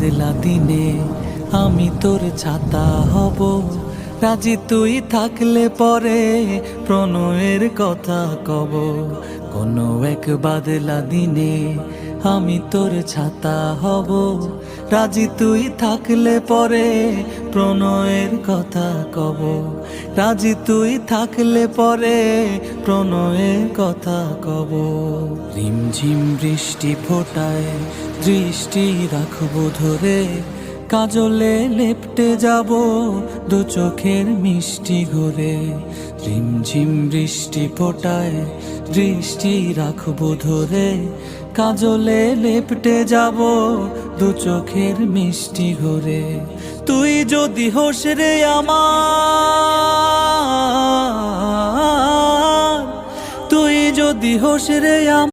বাদলা দিনে আমি তোর ছাতা হব, রাজি তুই থাকলে পরে প্রণয়ের কথা কব। কোনো এক বাদলা দিনে আমি তোর ছাতা হব, রাজি তুই থাকলে পরে প্রণয়ের কথা কব। রাজি তুই থাকলে পরে প্রণয়ের কথা কব। রিমঝিম বৃষ্টি ফোটায় দৃষ্টি রাখবো ধরে, কাজলে লেপটে যাব দু চোখের মিষ্টি ঘরে। রিমঝিম বৃষ্টি ফোটায় দৃষ্টি রাখবো ধরে, কাজলে লেপটে যাব দু চোখের মিষ্টি ঘরে। তুই যদি হোস রে আমার, তুই যদি হোস রে আমার।